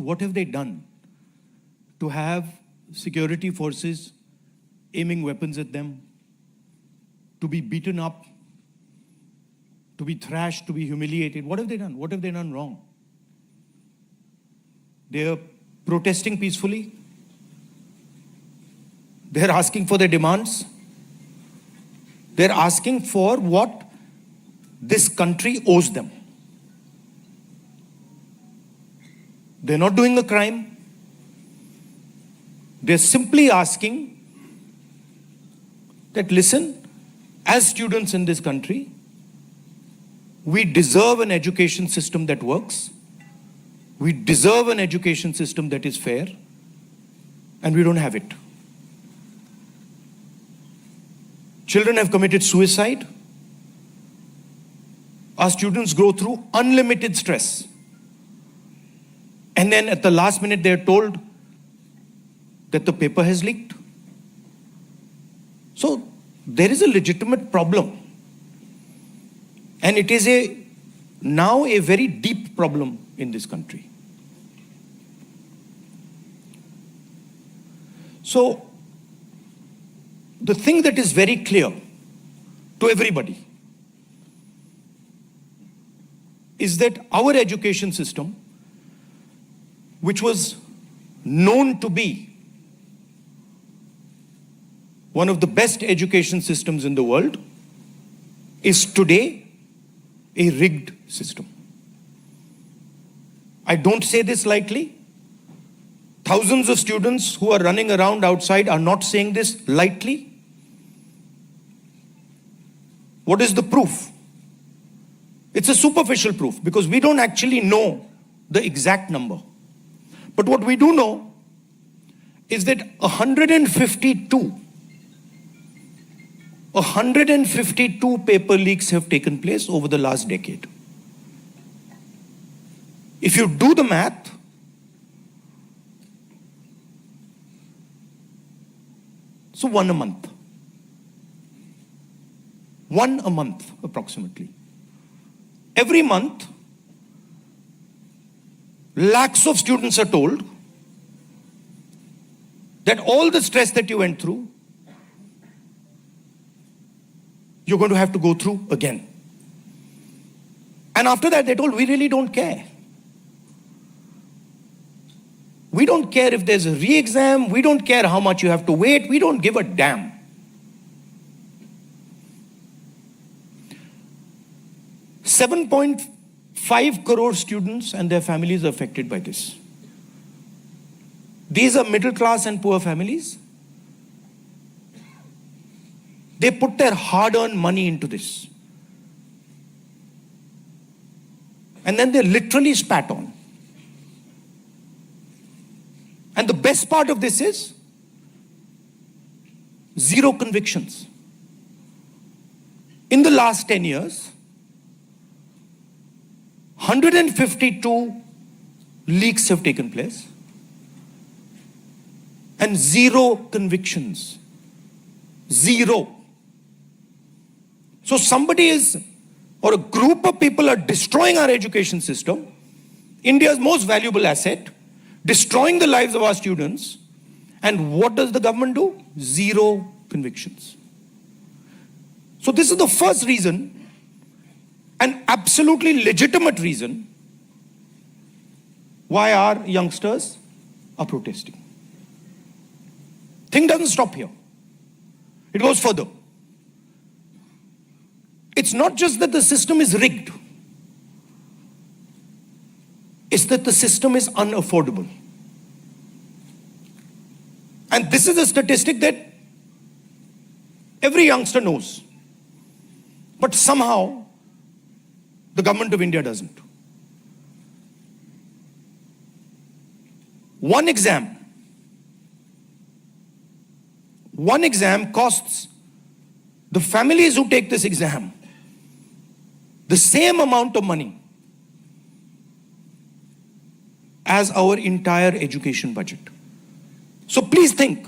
what have they done to have security forces aiming weapons at them, to be beaten up, to be thrashed, to be humiliated? What have they done? What have they done wrong? They're protesting peacefully. They're asking for their demands. They're asking for what this country owes them. They're not doing a crime. They're simply asking that, listen, as students in this country, we deserve an education system that works. We deserve an education system that is fair, and we don't have it. Children have committed suicide. Our students go through unlimited stress. And then at the last minute, they're told that the paper has leaked. So there is a legitimate problem. And it is now a very deep problem in this country. So the thing that is very clear to everybody is that our education system, which was known to be one of the best education systems in the world, is today a rigged system. I don't say this lightly. Thousands of students who are running around outside are not saying this lightly. What is the proof? It's a superficial proof because we don't actually know the exact number. But what we do know is that 152 paper leaks have taken place over the last decade. If you do the math, so one a month. One a month, approximately. Every month, lakhs of students are told that all the stress that you went through, you're going to have to go through again. And after that, they're told, we really don't care. We don't care if there's a re-exam. We don't care how much you have to wait. We don't give a damn. $7.5 crore students and their families are affected by this. These are middle class and poor families. They put their hard-earned money into this. And then they're literally spat on. And the best part of this is zero convictions. In the last 10 years, 152 leaks have taken place and zero convictions. Zero. So somebody is, or a group of people are destroying our education system, India's most valuable asset, destroying the lives of our students. And what does the government do? Zero convictions. So this is the first reason, an absolutely legitimate reason, why our youngsters are protesting. Thing doesn't stop here. It goes further. It's not just that the system is rigged. It's that the system is unaffordable. And this is a statistic that every youngster knows. But somehow, the government of India doesn't. One exam costs the families who take this exam the same amount of money as our entire education budget. So please think,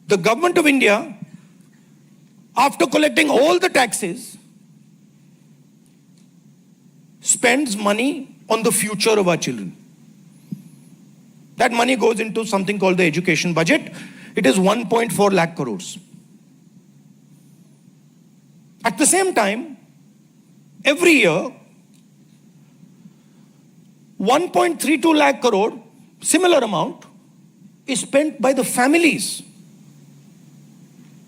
the government of India, after collecting all the taxes, spends money on the future of our children. That money goes into something called the education budget. It is 1.4 lakh crores. At the same time, every year, 1.32 lakh crore, similar amount, is spent by the families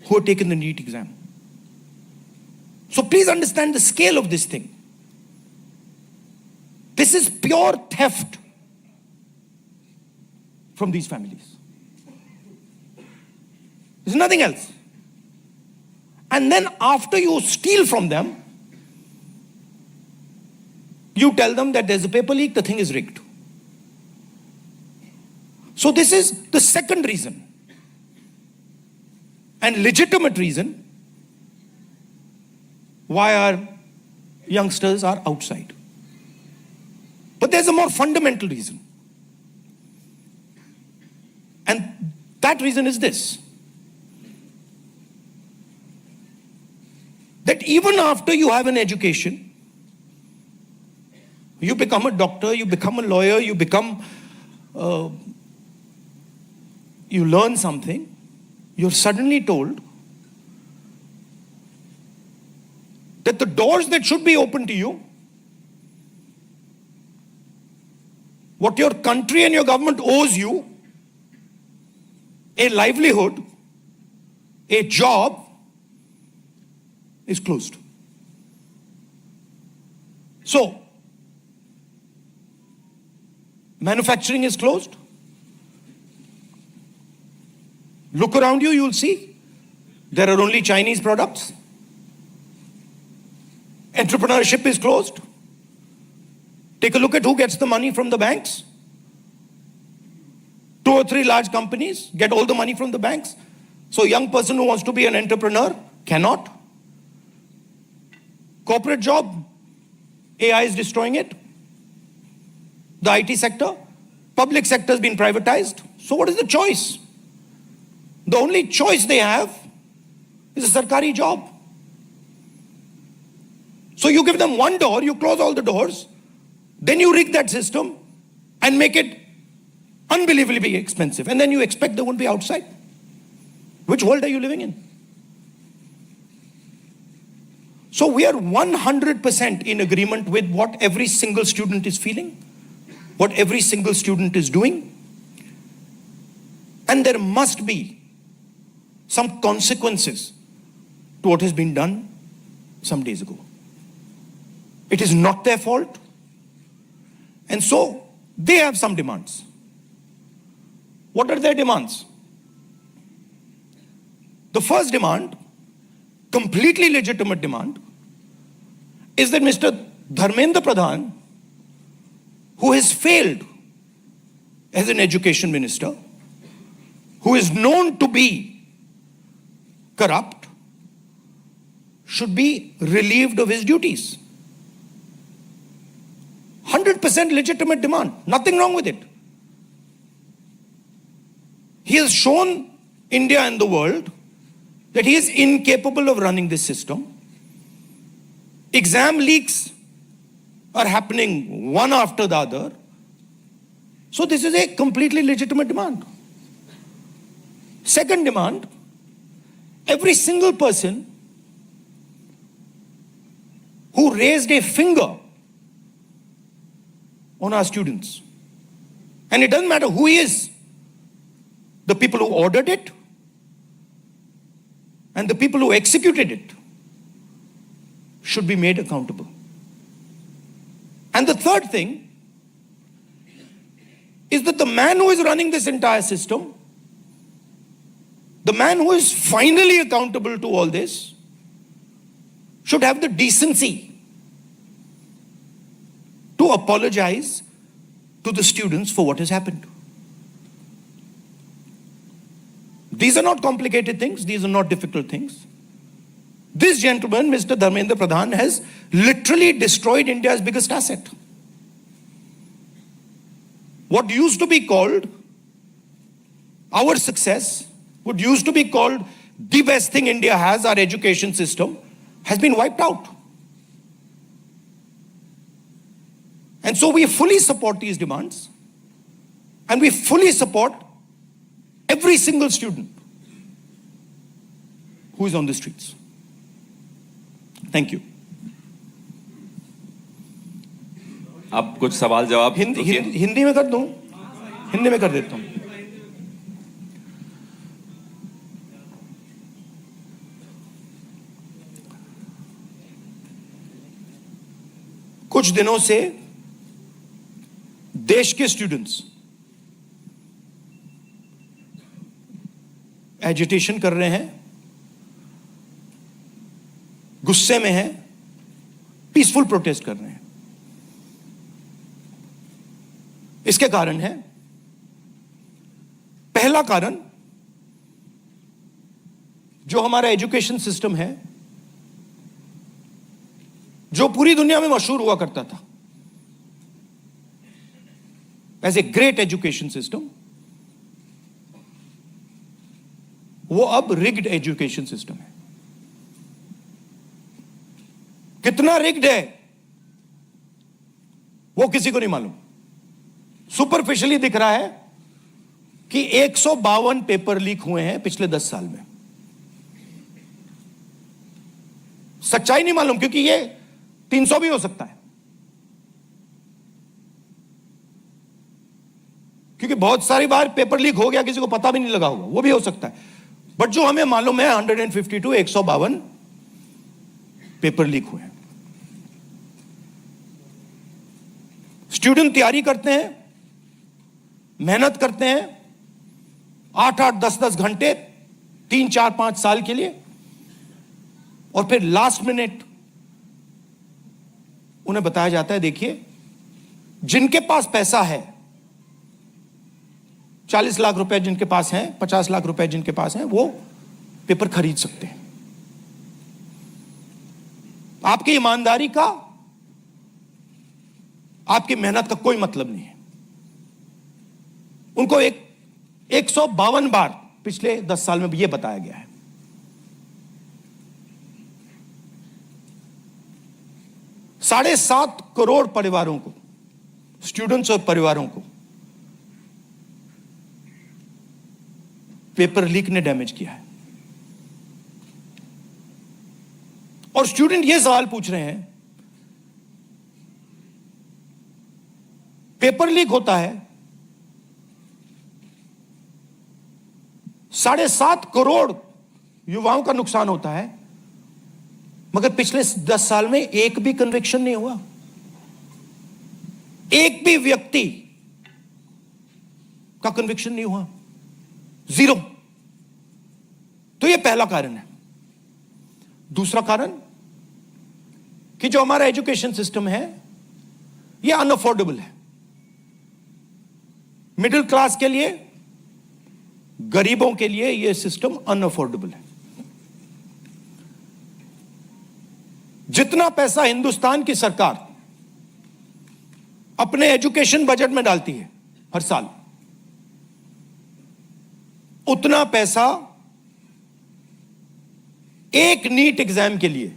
who have taken the NEET exam. So please understand the scale of this thing. This is pure theft from these families. There's nothing else. And then after you steal from them, you tell them that there's a paper leak, the thing is rigged. So this is the second reason, and legitimate reason, why our youngsters are outside. But there's a more fundamental reason. And that reason is this: that even after you have an education, you become a doctor, you become a lawyer, you learn something, you're suddenly told that the doors that should be open to you, what your country and your government owes you, a livelihood, a job, is closed. So, manufacturing is closed. Look around you, you'll see there are only Chinese products. Entrepreneurship is closed. Take a look at who gets the money from the banks. 2 or 3 large companies get all the money from the banks. So a young person who wants to be an entrepreneur cannot. Corporate job, AI is destroying it. The IT sector, public sector has been privatized. So what is the choice? The only choice they have is a sarkari job. So you give them one door, you close all the doors, then you rig that system and make it unbelievably expensive. And then you expect they won't be outside. Which world are you living in? So we are 100% in agreement with what every single student is feeling, what every single student is doing. And there must be some consequences to what has been done some days ago. It is not their fault. And so they have some demands. What are their demands? The first demand, completely legitimate demand, is that Mr. Dharmendra Pradhan, who has failed as an education minister, who is known to be corrupt, should be relieved of his duties. 100% legitimate demand. Nothing wrong with it. He has shown India and the world that he is incapable of running this system. Exam leaks are happening one after the other. So this is a completely legitimate demand. Second demand, every single person who raised a finger on our students, and it doesn't matter who he is, the people who ordered it and the people who executed it, should be made accountable. And the third thing is that the man who is running this entire system, the man who is finally accountable to all this, should have the decency to apologize to the students for what has happened. These are not complicated things. These are not difficult things. This gentleman, Mr. Dharmendra Pradhan, has literally destroyed India's biggest asset. What used to be called our success, what used to be called the best thing India has, our education system, has been wiped out. And so we fully support these demands. And we fully support every single student who is on the streets. Thank you. आप कुछ सवाल जवाब हिंदी में कर दूं? हिंदी में कर देता हूं. कुछ दिनों से देश के स्टूडेंट्स एजिटेशन कर रहे हैं, गुस्से में हैं, पीसफुल प्रोटेस्ट कर रहे हैं. इसके कारण है, पहला कारण जो हमारा एजुकेशन सिस्टम है, जो पूरी दुनिया में मशहूर हुआ करता था as a great education system, वो अब रिग्ड एजुकेशन सिस्टम है. कितना रिग्ड है वो किसी को नहीं मालूम. सुपरफिशियली दिख रहा है कि 152 पेपर लीक हुए हैं पिछले 10 साल में. सच्चाई नहीं मालूम, क्योंकि ये 300 भी हो सकता है, क्योंकि बहुत सारी बार पेपर लीक हो गया, किसी को पता भी नहीं लगा होगा, वो भी हो सकता है. बट जो हमें मालूम है 152 152 पेपर लीक हुए हैं. स्टूडेंट तैयारी करते हैं, मेहनत करते हैं 8-8 10-10 घंटे 3-4-5 साल के लिए, और फिर लास्ट मिनट उन्हें बताया जाता है, देखिए जिनके पास पैसा है, 40 लाख रुपए जिनके पास हैं, 50 लाख रुपए जिनके पास हैं, वो पेपर खरीद सकते हैं. आपकी ईमानदारी का, आपकी मेहनत का कोई मतलब नहीं है. उनको 152 बार पिछले 10 साल में भी यह बताया गया है. $7.5 करोड़ परिवारों को, स्टूडेंट्स और परिवारों को पेपर लीक ने डैमेज किया है. और स्टूडेंट यह सवाल पूछ रहे हैं, पेपर लीक होता है, 7.5 करोड़ युवाओं का नुकसान होता है, मगर पिछले 10 साल में एक भी कन्विक्शन नहीं हुआ, एक भी व्यक्ति का कन्विक्शन नहीं हुआ, 0. तो यह पहला कारण है. दूसरा कारण कि जो हमारा एजुकेशन सिस्टम है यह अनअफोर्डेबल है. मिडिल क्लास के लिए, गरीबों के लिए यह सिस्टम अनअफोर्डेबल है. जितना पैसा हिंदुस्तान की सरकार अपने एजुकेशन बजट में डालती है हर साल, उतना पैसा एक नीट एग्जाम के लिए,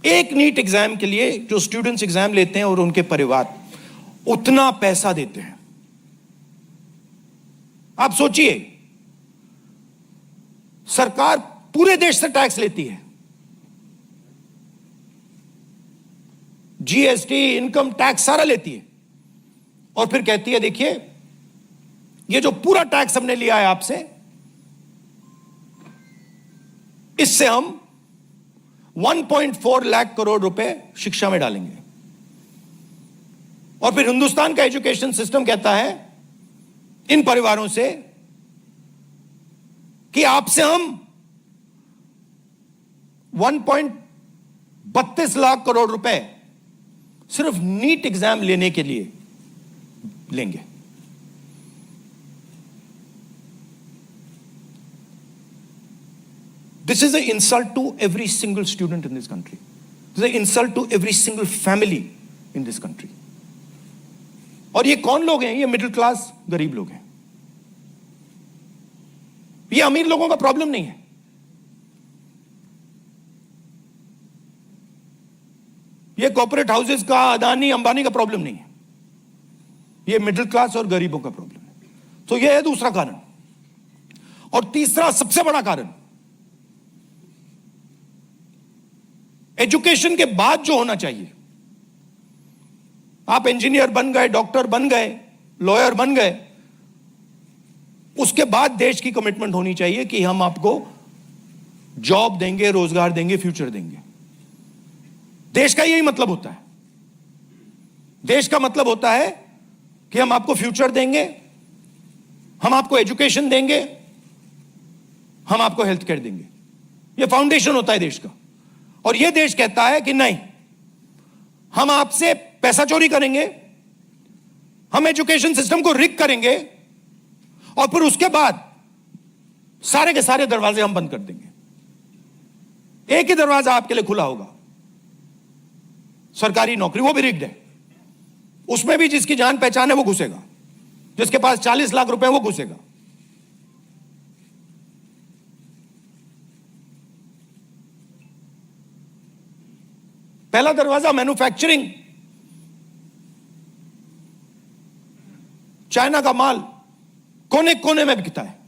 एक नीट एग्जाम के लिए जो स्टूडेंट्स एग्जाम लेते हैं और उनके परिवार, उतना पैसा देते हैं. आप सोचिए, सरकार पूरे देश से टैक्स लेती है, जीएसटी, इनकम टैक्स सारा लेती है, और फिर कहती है देखिए ये जो पूरा टैक्स हमने लिया है आपसे, इससे हम 1.4 लाख करोड़ रुपए शिक्षा में डालेंगे. और फिर हिंदुस्तान का एजुकेशन सिस्टम कहता है इन परिवारों से कि आपसे हम 1.32 लाख करोड़ रुपए सिर्फ नीट एग्जाम लेने के लिए लेंगे. This is an insult to every single student in this country. This is an insult to every single family in this country. और ये कौन लोग हैं? ये मिडिल क्लास गरीब लोग हैं. ये अमीर लोगों का प्रॉब्लम नहीं है. ये कॉर्पोरेट हाउसेस का, अदानी अंबानी का प्रॉब्लम नहीं है. ये मिडिल क्लास और गरीबों का प्रॉब्लम है। तो ये है दूसरा कारण। और तीसरा सबसे बड़ा कारण, एजुकेशन के बाद जो होना चाहिए, आप इंजीनियर बन गए, डॉक्टर बन गए, लॉयर बन गए, उसके बाद देश की कमिटमेंट होनी चाहिए कि हम आपको जॉब देंगे, रोजगार देंगे, फ्यूचर देंगे। देश का यही मतलब होता है। देश का मतलब होता है कि हम आपको फ्यूचर देंगे, हम आपको एजुकेशन देंगे, हम आपको हेल्थ केयर देंगे। यह फाउंडेशन होता है देश का। और यह देश कहता है कि नहीं, हम आपसे पैसा चोरी करेंगे, हम एजुकेशन सिस्टम को रिग करेंगे और फिर उसके बाद सारे के सारे दरवाजे हम बंद कर देंगे। एक ही दरवाजा आपके लिए खुला होगा, सरकारी नौकरी, वो भी रिग्ड है। उसमें भी जिसकी जान पहचान है वो घुसेगा, जिसके पास 40 लाख रुपए वो घुसेगा। पहला दरवाजा मैन्युफैक्चरिंग, चाइना का माल कोने कोने में बिकता है,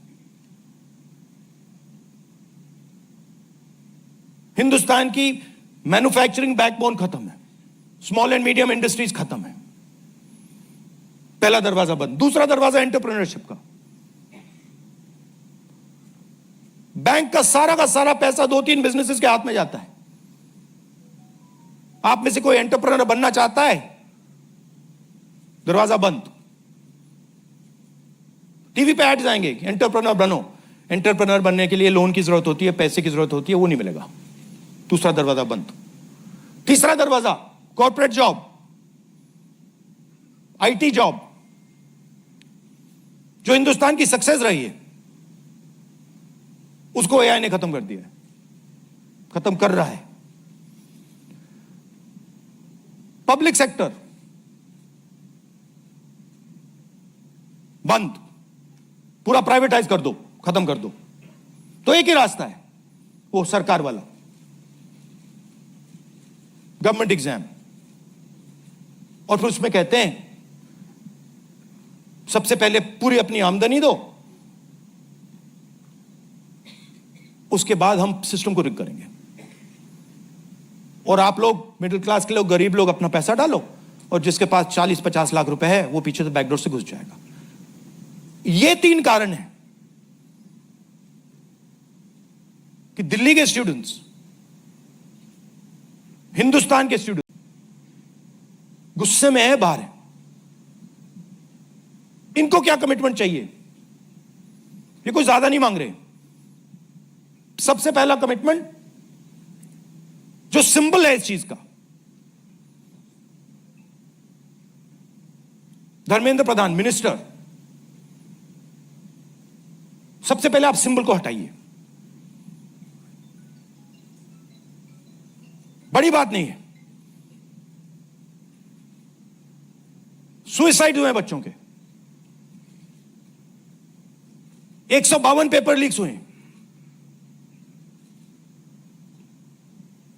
हिंदुस्तान की मैन्युफैक्चरिंग बैकबोन खत्म है, स्मॉल एंड मीडियम इंडस्ट्रीज खत्म है। पहला दरवाजा बंद। दूसरा दरवाजा एंटरप्रेन्योरशिप का। बैंक का सारा पैसा 2-3 बिजनेसेस के हाथ में जाता है। आप में से कोई एंटरप्रेन्योर बनना चाहता है, दरवाजा बंद। टीवी पे एड्स आएंगे, एंटरप्रेन्योर बनो। एंटरप्रेन्योर बनने के लिए लोन की जरूरत होती है, पैसे की जरूरत होती है, वो नहीं मिलेगा। दूसरा दरवाजा बंद। तीसरा दरवाजा कॉर्पोरेट जॉब, आईटी जॉब, जो हिंदुस्तान की सक्सेस रही है, उसको एआई ने खत्म कर दिया है, खत्म कर रहा है। पब्लिक सेक्टर बंद, पूरा प्राइवेटाइज कर दो, खत्म कर दो। तो एक ही रास्ता है, वो सरकार वाला, गवर्नमेंट एग्जाम। और फिर उसमें कहते हैं सबसे पहले पूरी अपनी आमदनी दो, उसके बाद हम सिस्टम को रिग करेंगे। और आप लोग मिडिल क्लास के लोग, गरीब लोग अपना पैसा डालो, और जिसके पास 40-50 लाख रुपए है वो पीछे से बैकडोर से घुस जाएगा। ये 3 कारण हैं कि दिल्ली के स्टूडेंट्स, हिंदुस्तान के स्टूडेंट गुस्से में है, बाहर है। इनको क्या कमिटमेंट चाहिए? ये कोई ज्यादा नहीं मांग रहे। सबसे पहला कमिटमेंट जो सिंबल है इस चीज का, धर्मेंद्र प्रधान मिनिस्टर, सबसे पहले आप सिंबल को हटाइए। बड़ी बात नहीं है। सुसाइड हुए बच्चों के, 152 पेपर लीक्स हुए।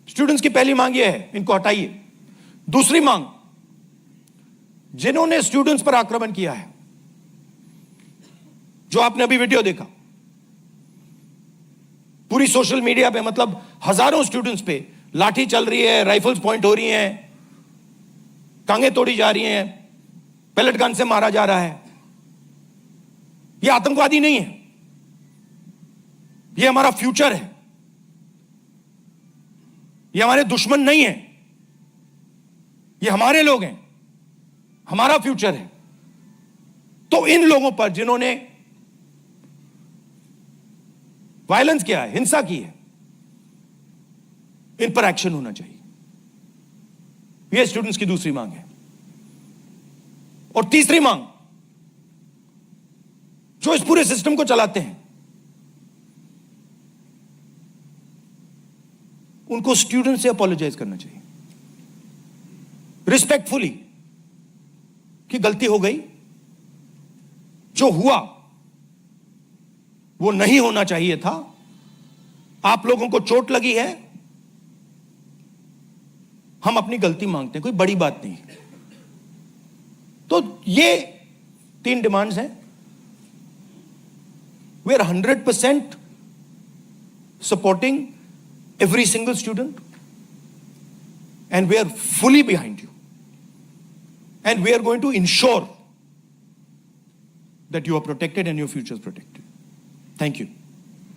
स्टूडेंट्स की पहली मांग यह है, इनको हटाइए। दूसरी मांग, जिन्होंने स्टूडेंट्स पर आक्रमण किया है, जो आपने अभी वीडियो देखा, पूरी सोशल मीडिया पे, मतलब हजारों स्टूडेंट्स पे लाठी चल रही है, राइफल्स पॉइंट हो रही हैं, टांगे तोड़ी जा रही हैं, पेलेट गन से मारा जा रहा है। यह आतंकवादी नहीं है, यह हमारा फ्यूचर है, ये हमारे दुश्मन नहीं है, ये हमारे लोग हैं, हमारा फ्यूचर है। तो इन लोगों पर जिन्होंने वायलेंस किया है, हिंसा की है, इन पर एक्शन होना चाहिए। यह स्टूडेंट्स की दूसरी मांग है। और तीसरी मांग, जो इस पूरे सिस्टम को चलाते हैं, उनको स्टूडेंट से अपोलोजाइज करना चाहिए, रिस्पेक्टफुली, कि गलती हो गई, जो हुआ वो नहीं होना चाहिए था, आप लोगों को चोट लगी है, हम अपनी गलती मांगते हैं, कोई बड़ी बात नहीं। तो ये 3 डिमांड्स हैं. We are 100% supporting every single student, and we are fully behind you, and we are going to ensure that you are protected and your future is protected. Thank you.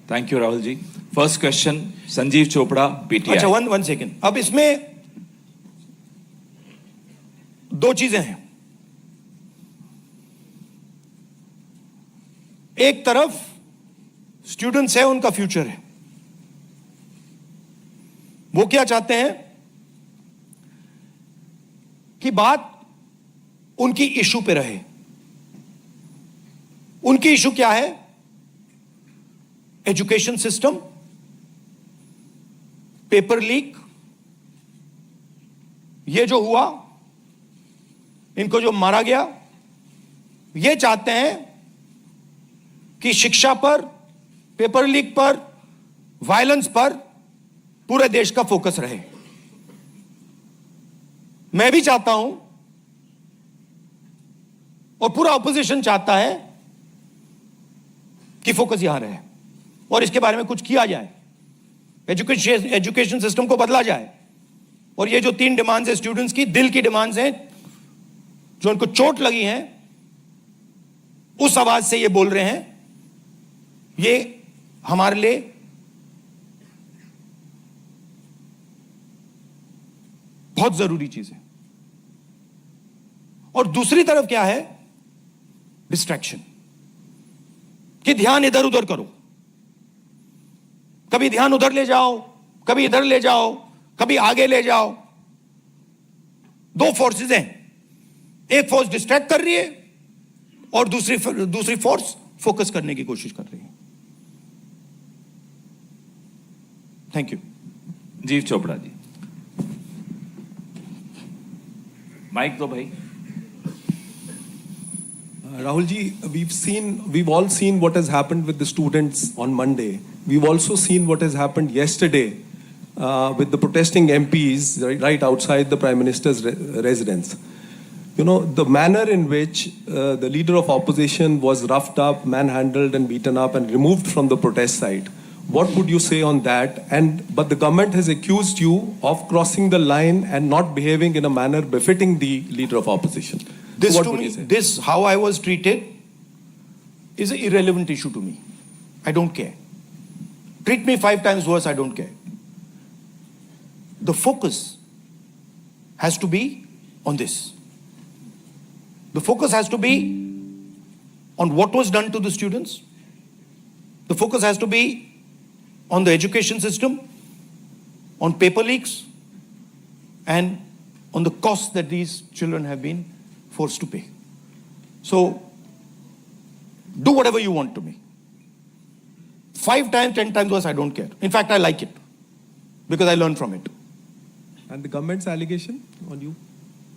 Thank you Rahul ji. First question Sanjeev Chopra PTI. अच्छा, one second. अब इसमें 2 चीजें हैं. एक तरफ students है, उनका future है. वो क्या चाहते हैं कि बात उनकी इशू पे रहे. उनकी इशू क्या है? एजुकेशन सिस्टम, पेपर लीक, ये जो हुआ, इनको जो मारा गया, ये चाहते हैं कि शिक्षा पर, पेपर लीक पर, वायलेंस पर पूरे देश का फोकस रहे. मैं भी चाहता हूं और पूरा ऑपोजिशन चाहता है कि फोकस यहां रहे और इसके बारे में कुछ किया जाए. एजुकेशन सिस्टम को बदला जाए. और ये जो 3 डिमांड्स है स्टूडेंट्स की, दिल की डिमांड्स हैं, जो उनको चोट लगी हैं, उस आवाज से ये बोल रहे हैं. ये हमारे लिए बहुत जरूरी चीज है. और दूसरी तरफ क्या है? डिस्ट्रैक्शन. कि ध्यान इधर उधर करो, कभी ध्यान उधर ले जाओ, कभी इधर ले जाओ, कभी आगे ले जाओ. 2 फोर्सेस हैं. एक फोर्स डिस्ट्रैक्ट कर रही है और दूसरी फोर्स फोकस करने की कोशिश कर रही है. Thank you. जीव चोपड़ा जी. माइक दो भाई. Rahul ji, we've all seen what has happened with the students on Monday. We've also seen what has happened yesterday with the protesting MPs right outside the Prime Minister's residence. You know, the manner in which the leader of opposition was roughed up, manhandled and beaten up and removed from the protest site. What would you say on that? But the government has accused you of crossing the line and not behaving in a manner befitting the leader of opposition. This What to would me, you say? this how I was treated is an irrelevant issue to me. I don't care. Treat me 5 times worse, I don't care. The focus has to be on this. The focus has to be on what was done to the students. The focus has to be on the education system, on paper leaks, and on the costs that these children have been forced to pay. So, do whatever you want to me. 5 times, 10 times worse, I don't care. In fact, I like it because I learn from it. And the government's allegation on you?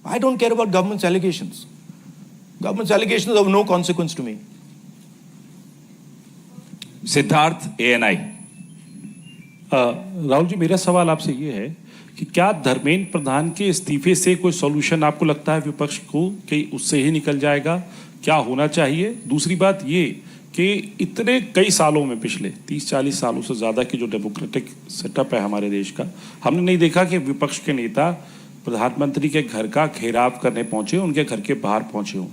I don't care about government's allegations. Government's allegations are of no consequence to me. Siddharth ANI. Rahul ji, मेरा सवाल आपसे ये है कि क्या धर्मेंद्र प्रधान के इस्तीफे से कोई सॉल्यूशन आपको लगता है विपक्ष को कि उससे ही निकल जाएगा? क्या होना चाहिए? दूसरी बात ये कि इतने कई सालों में, पिछले 30-40 सालों से ज़्यादा की जो डेमोक्रेटिक सेटअप है हमारे देश का, हमने नहीं देखा कि विपक्ष के नेता प्रधानमंत्री के घर का घेराव करने पहुंचे, उनके घर के बाहर पहुंचे हों.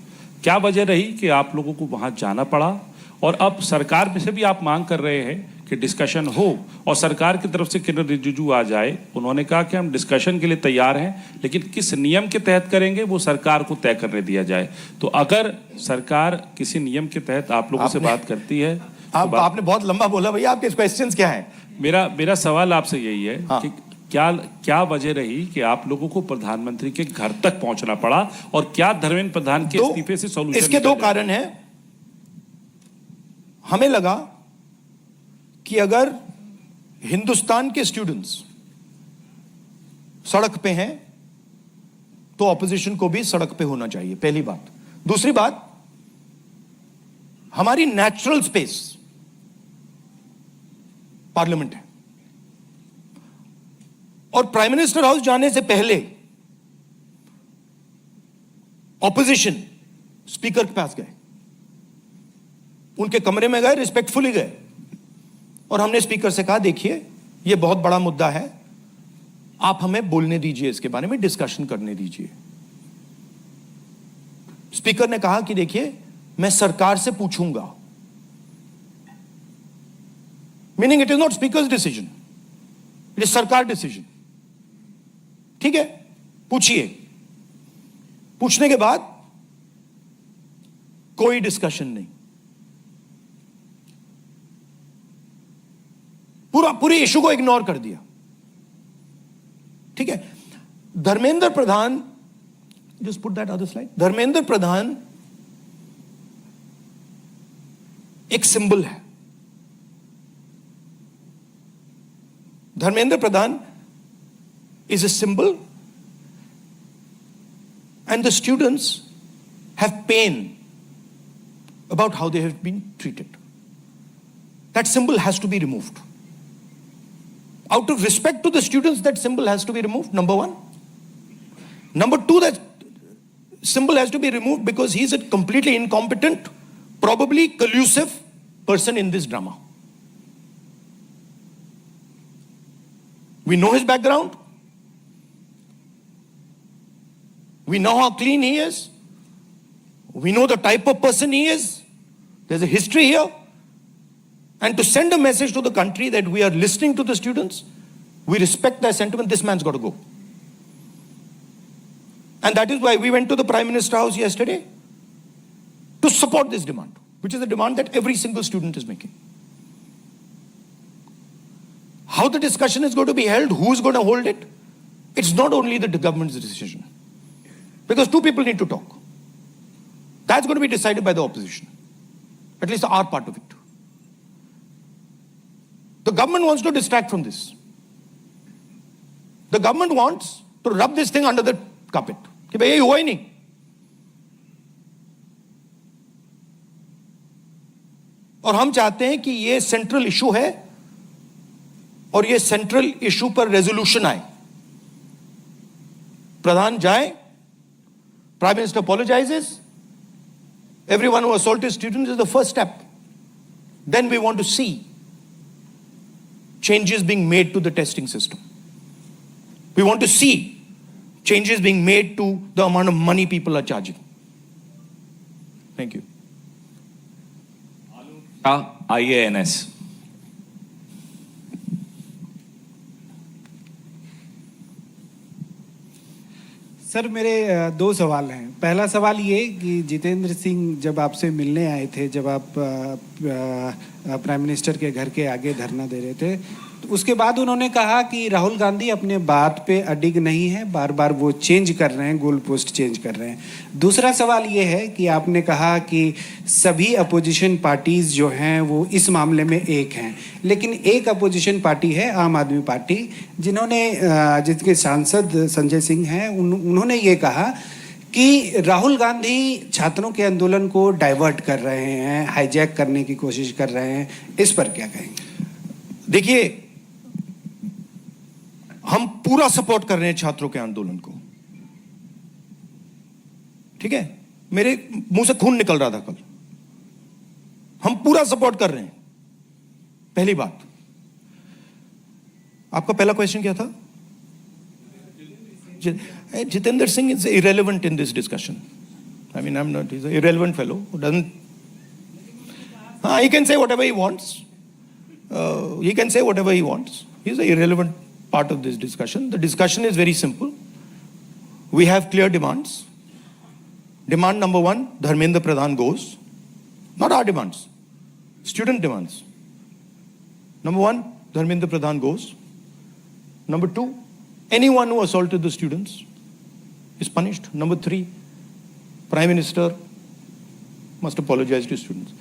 क्या वजह रही कि आप लोगों को वहां जाना पड़ा? और अब सरकार में से भी आप मांग कर रहे हैं कि डिस्कशन हो और सरकार की तरफ से किरण रिजिजू आ जाए. उन्होंने कहा कि हम डिस्कशन के लिए तैयार हैं, लेकिन किस नियम के तहत करेंगे वो सरकार को तय करने दिया जाए. तो अगर सरकार किसी नियम के तहत आप लोगों से बात करती है, आपने बहुत लंबा बोला भैया. आपके क्वेश्चंस क्या हैं? मेरा सवाल आपसे यही है हाँ. कि क्या वजह रही कि आप लोगों को प्रधानमंत्री के घर तक पहुंचना पड़ा और क्या धर्मेंद्र प्रधान के इस्तीफे से सॉल्यूशन? इसके 2 कारण हैं. हमें लगा कि अगर हिंदुस्तान के स्टूडेंट्स सड़क पे हैं तो ऑपोजिशन को भी सड़क पे होना चाहिए. पहली बात. दूसरी बात, हमारी नेचुरल स्पेस पार्लियामेंट है और प्राइम मिनिस्टर हाउस जाने से पहले ऑपोजिशन स्पीकर के पास गए, उनके कमरे में गए, रिस्पेक्टफुली गए, और हमने स्पीकर से कहा देखिए ये बहुत बड़ा मुद्दा है, आप हमें बोलने दीजिए, इसके बारे में डिस्कशन करने दीजिए। स्पीकर ने कहा कि देखिए मैं सरकार से पूछूंगा, meaning it is not speakers decision, it is सरकार डिसीजन। ठीक है, पूछिए। पूछने के बाद कोई डिस्कशन नहीं, पूरे इशू को इग्नोर कर दिया। ठीक है, Dharmendra Pradhan, just put that other slide, Dharmendra Pradhan एक सिंबल है। धर्मेंद्र प्रधान is a symbol, and the students have pain about how they have been treated. That symbol has to be removed. Out of respect to the students, that symbol has to be removed, number one. Number two, that symbol has to be removed because he is a completely incompetent, probably collusive person in this drama. We know his background. We know how clean he is. We know the type of person he is. There's a history here. And to send a message to the country that we are listening to the students, we respect their sentiment, this man's got to go. And that is why we went to the Prime Minister House yesterday to support this demand, which is a demand that every single student is making. How the discussion is going to be held, who's going to hold it, it's not only the government's decision. Because two people need to talk. That's going to be decided by the opposition. At least our part of it. The government wants to distract from this. The government wants to rub this thing under the carpet. कि भाई ये हुआ ही नहीं. और हम चाहते हैं कि ये सेंट्रल इशू है और ये सेंट्रल इशू पर रेजोल्यूशन आए. प्रधान जाए, Prime Minister apologizes. Everyone who assaulted students is the first step. Then we want to see changes being made to the testing system. We want to see changes being made to the amount of money people are charging. Thank you. IANS. Sir मेरे दो सवाल हैं। पहला सवाल ये कि जितेंद्र सिंह जब आपसे मिलने आए थे, जब आप प्राइम मिनिस्टर के घर के आगे धरना दे रहे थे, तो उसके बाद उन्होंने कहा कि राहुल गांधी अपने बात पे अडिग नहीं है, बार बार वो चेंज कर रहे हैं, गोल पोस्ट चेंज कर रहे हैं। दूसरा सवाल ये है कि आपने कहा कि सभी अपोजिशन पार्टीज जो हैं वो इस मामले में एक हैं, लेकिन एक अपोजिशन पार्टी है आम आदमी पार्टी, जिनके सांसद संजय सिंह हैं, उन्होंने ये कहा कि राहुल गांधी छात्रों के आंदोलन को डाइवर्ट कर रहे हैं, हाईजैक करने की कोशिश कर रहे हैं। इस पर क्या कहेंगे? देखिए, हम पूरा सपोर्ट कर रहे हैं छात्रों के आंदोलन को। ठीक है, मेरे मुंह से खून निकल रहा था कल। हम पूरा सपोर्ट कर रहे हैं। पहली बात, आपका पहला क्वेश्चन क्या था? Jitendra Singh is irrelevant in this discussion. I mean, he's an irrelevant fellow who doesn't. He can say whatever he wants. He can say whatever he wants. He's an irrelevant part of this discussion. The discussion is very simple. We have clear demands. Demand number one, Dharmendra Pradhan goes. Not our demands, student demands. Number one, Dharmendra Pradhan goes. Number two, anyone who assaulted the students is punished. Number three, Prime Minister must apologize to students.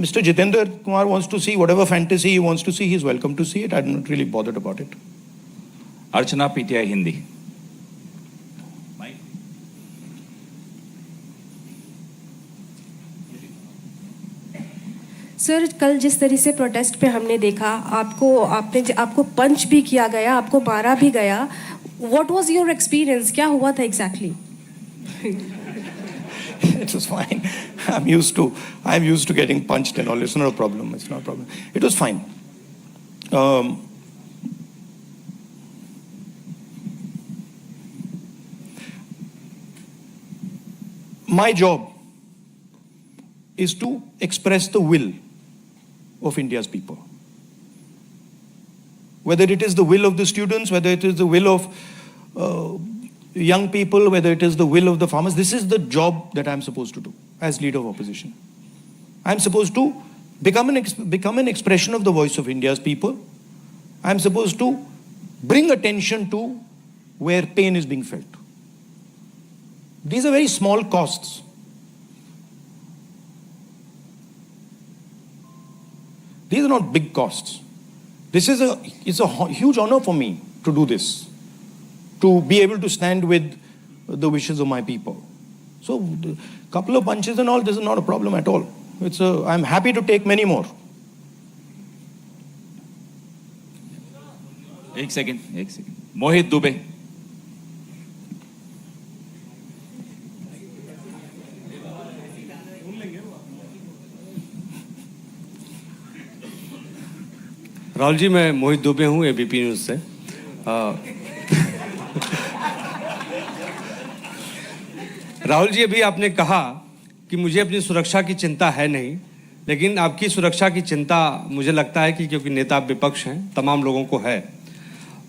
Mr. Jitendra Kumar wants to see whatever fantasy he wants to see. He's welcome to see it. I'm not really bothered about it. Archana, PTI Hindi. Sir, कल जिस तरह से protest पे हमने देखा, आपको पंच भी किया गया, आपको मारा भी गया। What was your experience? क्या हुआ था exactly? It was fine. I'm used to getting punched and all. It's not a problem. It's not a problem. It was fine. My job is to express the will of India's people. Whether it is the will of the students, whether it is the will of young people, whether it is the will of the farmers, this is the job that I'm supposed to do as leader of opposition. I'm supposed to become an expression of the voice of India's people. I'm supposed to bring attention to where pain is being felt. These are very small costs. These are not big costs. It's a huge honor for me to do this, to be able to stand with the wishes of my people. So, a couple of punches and all, this is not a problem at all. I'm happy to take many more. एक second मोहित दुबे. राहुल जी, मैं मोहित दुबे हूँ ABP news से. राहुल जी, अभी आपने कहा कि मुझे अपनी सुरक्षा की चिंता है नहीं, लेकिन आपकी सुरक्षा की चिंता मुझे लगता है कि क्योंकि नेता विपक्ष हैं, तमाम लोगों को है.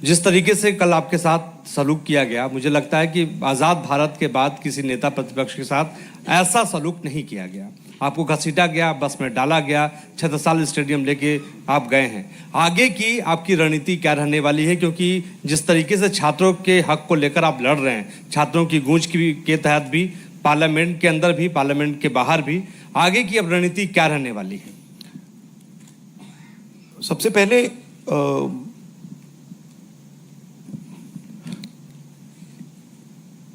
जिस तरीके से कल आपके साथ सलूक किया गया, मुझे लगता है कि आज़ाद भारत के बाद किसी नेता प्रतिपक्ष के साथ ऐसा सलूक नहीं किया गया. आपको घसीटा गया, बस में डाला गया, छत्रसाल स्टेडियम लेके आप गए हैं. आगे की आपकी रणनीति क्या रहने वाली है? क्योंकि जिस तरीके से छात्रों के हक को लेकर आप लड़ रहे हैं, छात्रों की गूंज के तहत भी, पार्लियामेंट के अंदर भी, पार्लियामेंट के बाहर भी, आगे की अब रणनीति क्या रहने वाली है? सबसे पहले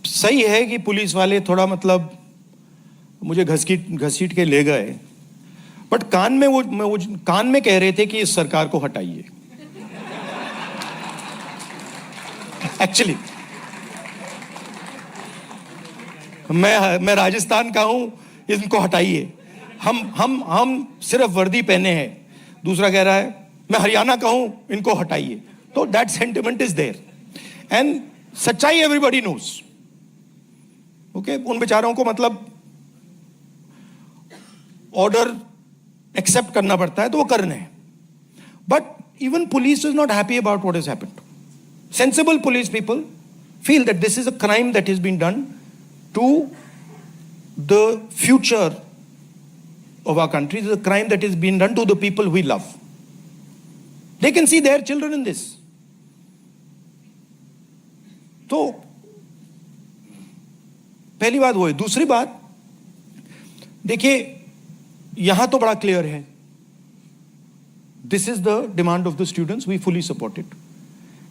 सही है कि पुलिस वाले थोड़ा मतलब मुझे घसीट के ले गए, बट कान में कह रहे थे कि इस सरकार को हटाइए. एक्चुअली मैं राजस्थान का हूं, इनको हटाइए. हम सिर्फ वर्दी पहने हैं. दूसरा कह रहा है मैं हरियाणा का हूं, इनको हटाइए. तो that sentiment is there and सच्चाई एवरीबॉडी नोज. ओके, उन बेचारों को मतलब ऑर्डर एक्सेप्ट करना पड़ता है, तो वो करने हैं. But even police is not happy about what has happened. Sensible police people feel that this is a crime that is been done to the future of our country. This is a crime that is being done to the people we love. They can see their children in this. तो पहली बात वो है. दूसरी बात देखिए, यहां तो बड़ा क्लियर है. This is the demand of the students. We fully support it.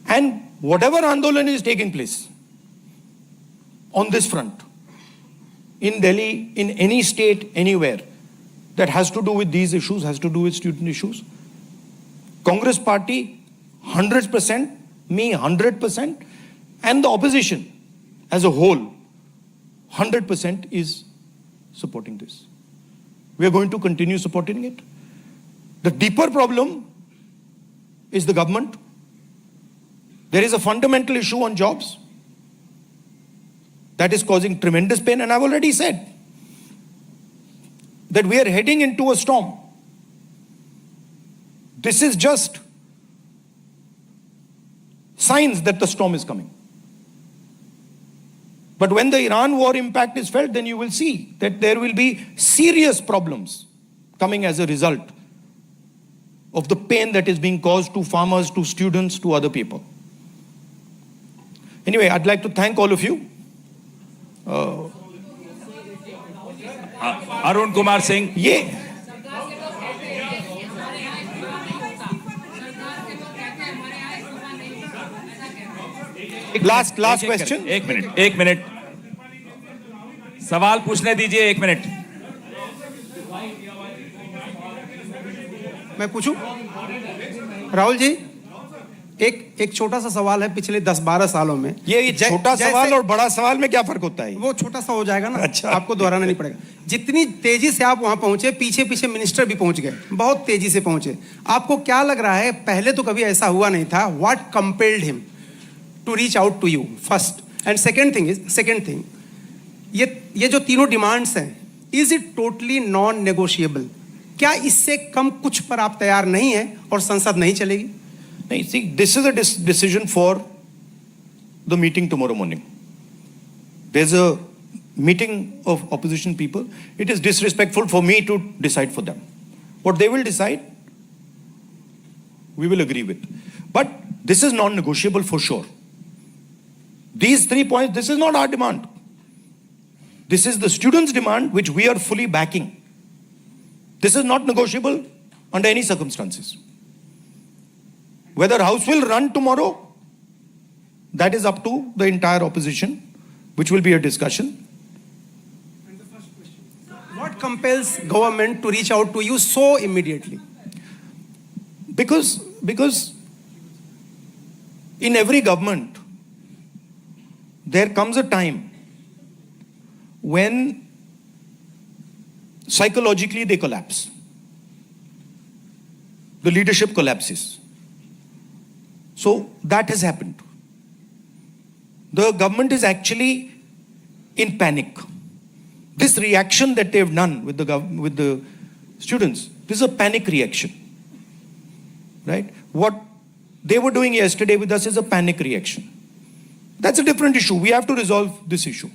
And whatever आंदोलन is taking place on this front, in Delhi, in any state, anywhere, that has to do with these issues, has to do with student issues, Congress party 100%, me 100%, and the opposition as a whole 100% is supporting this. We are going to continue supporting it. The deeper problem is the government. There is a fundamental issue on jobs that is causing tremendous pain, and I've already said that we are heading into a storm. This is just signs that the storm is coming. But when the Iran war impact is felt, then you will see that there will be serious problems coming as a result of the pain that is being caused to farmers, to students, to other people. Anyway, I'd like to thank all of you. Arun Kumar Singh. ये last question. एक minute सवाल पूछने दीजिए. 1 minute. मैं पूछूं? राहुल जी, एक छोटा सा सवाल है, पिछले 10-12 सालों में ये छोटा सवाल और बड़ा सवाल में क्या फर्क होता है? वो छोटा सा हो जाएगा ना, अच्छा। आपको दोहराना नहीं पड़ेगा। जितनी तेजी से आप वहां पहुंचे, पीछे पीछे मिनिस्टर भी पहुंच गए, बहुत तेजी से पहुंचे। आपको क्या लग रहा है, पहले तो कभी ऐसा हुआ नहीं था, what compelled him to reach out to you first? And second thing, ये जो तीनों डिमांड्स हैं, is it totally non negotiable? क्या इससे कम कुछ पर आप तैयार नहीं है और संसद नहीं चलेगी? No, see, this is a decision for the meeting tomorrow morning. There's a meeting of opposition people. It is disrespectful for me to decide for them. What they will decide, we will agree with. But this is non-negotiable for sure. These 3 points, this is not our demand. This is the students' demand, which we are fully backing. This is not negotiable under any circumstances. Whether House will run tomorrow, that is up to the entire opposition, which will be a discussion. What compels government to reach out to you so immediately? Because in every government, there comes a time when psychologically they collapse. The leadership collapses. So that has happened. The government is actually in panic. This reaction that they've done with the students, this is a panic reaction, right? What they were doing yesterday with us is a panic reaction. That's a different issue. We have to resolve this issue.